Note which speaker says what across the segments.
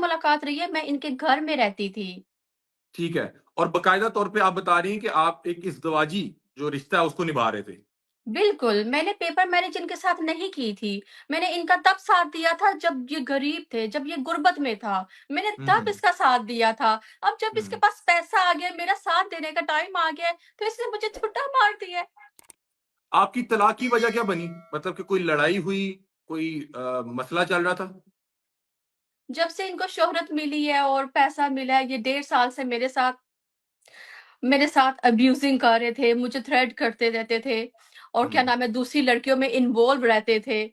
Speaker 1: मुलाकात रही है, मैं इनके घर में रहती थी।
Speaker 2: ठीक है। और बाकायदा तौर पे आप बता रही हैं कि आप एक इज़्दवाजी जो रिश्ता है उसको निभा रहे थे।
Speaker 1: बिल्कुल, मैंने पेपर मैरिज इनके साथ नहीं की थी। मैंने इनका तब साथ दिया था जब ये गरीब थे, जब ये गुर्बत में था। मैंने
Speaker 2: हुँ,
Speaker 1: तब
Speaker 2: हुँ।
Speaker 1: इसका साथ दिया था। अब जब इसके
Speaker 2: हुँ।
Speaker 1: पास पैसा आ गया, मेरा साथ देने का टाइम आ गया है, तो इसने मुझे झूठा मार दिया है।
Speaker 2: आपकी तलाक की वजह क्या बनी? मतलब कि कोई लड़ाई हुई, कोई मसला चल रहा था?
Speaker 1: जब से इनको शोहरत मिली है और पैसा मिला है, ये 1.5 साल से मेरे साथ अब्यूज़िंग कर रहे थे, मुझे थ्रेट करते रहते थे और क्या
Speaker 2: हुँ।
Speaker 1: नाम है, दूसरी लड़कियों में इन्वॉल्व रहते थे।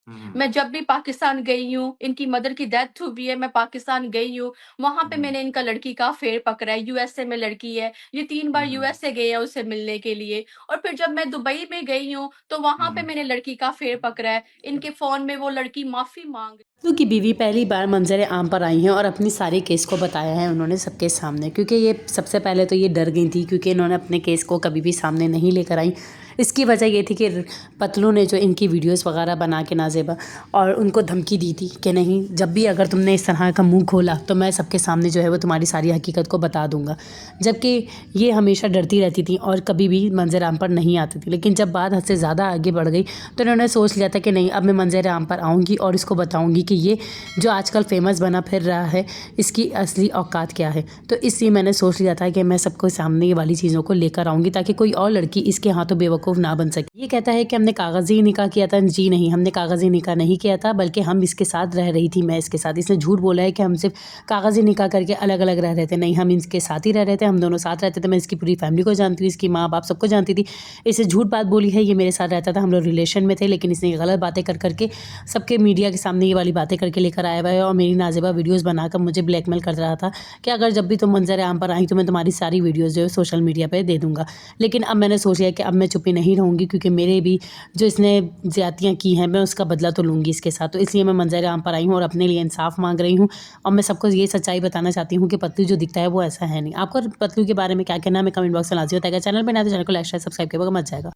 Speaker 2: हुँ, हुँ।
Speaker 1: मैं जब भी पाकिस्तान गई हूँ, इनकी मदर की डेथ हुई है, मैं पाकिस्तान गई हूँ, वहाँ पे
Speaker 2: हुँ,
Speaker 1: मैंने इनका लड़की का अफ़ेयर पकड़ा है, यूएसए में लड़की है, ये 3 बार
Speaker 2: हुँ, हुँ,
Speaker 1: यूएसए गए हैं उससे मिलने के लिए और फिर जब मैं दुबई में गई हूँ, तो वहाँ पे
Speaker 2: हुँ।
Speaker 1: मैंने लड़की का अफ़ेयर पकड़ा है, इनके फ़ोन में वो लड़की माफ़ी माँग
Speaker 3: पतलू की बीवी पहली बार मंजर आम पर आई हैं और अपनी सारे केस को बताया है उन्होंने सबके सामने, क्योंकि ये सबसे पहले तो ये डर गई थी क्योंकि इन्होंने अपने केस को कभी भी सामने नहीं लेकर आई। इसकी वजह ये थी कि पतलू ने जो इनकी वीडियोस वगैरह बना के नाज़ेबा और उनको धमकी दी थी कि नहीं, जब भी अगर तुमने इस तरह का मुंह खोला तो मैं सबके सामने जो है वो तुम्हारी सारी हकीकत को बता दूंगा। जबकि ये हमेशा डरती रहती थी और कभी भी मंजर आम पर नहीं आती थी। लेकिन जब बात हद से ज़्यादा आगे बढ़ गई तो इन्होंने सोच लिया था कि नहीं, अब मैं मंजर आम पर आऊँगी और इसको बताऊँगी कि ये जो आजकल फेमस बना फिर रहा है इसकी असली औकात क्या है। तो इसलिए मैंने सोच लिया था कि मैं सबको सामने ये वाली चीज़ों को लेकर आऊँगी ताकि कोई और लड़की इसके हाथों बेवकूफ़ ना बन सके। ये कहता है कि हमने कागज़ी निकाह किया था। जी नहीं, हमने कागज़ी निकाह नहीं किया था, बल्कि हम इसके साथ रह रही थी, मैं इसके साथ। इसने झूठ बोला है कि हम सिर्फ कागज़ी निकाह करके अलग अलग रह रहे थे। नहीं, हम इसके साथ ही रह रहे थे, हम दोनों साथ रहते थे। मैं इसकी पूरी फैमिली को जानती थी, इसकी माँ बाप सबको जानती थी। इसे झूठ बात बोली है, ये मेरे साथ रहता था, हम लोग रिलेशन में थे, लेकिन इसने गलत बातें कर करके सबके मीडिया के सामने ये वाली बातें करके लेकर आया हुआ है और मेरी नाज़ेबा वीडियोस बनाकर मुझे ब्लैकमेल कर रहा था कि अगर जब भी तुम मंजर आम पर आई तो मैं तुम्हारी सारी वीडियोस जो है सोशल मीडिया पे दे दूंगा। लेकिन अब मैंने सोच लिया कि अब मैं चुप्पी नहीं रहूँगी, क्योंकि मेरे भी जो इसने ज़्यादतियाँ की हैं मैं उसका बदला तो लूँगी इसके साथ। तो इसलिए मैं मंजर आम पर आई हूँ और अपने लिए इंसाफ मांग रही हूँ और मैं सबको ये सच्चाई बताना चाहती हूँ कि पतलू जो दिखता है वो ऐसा है नहीं। आपको पतलू के बारे में क्या कहना है, मैं कमेंट बॉक्स में लाजिए बताएगा। चैनल पर ना तो चैनल को लाइक शेयर सब्सक्राइब करेगा, मच जाएगा।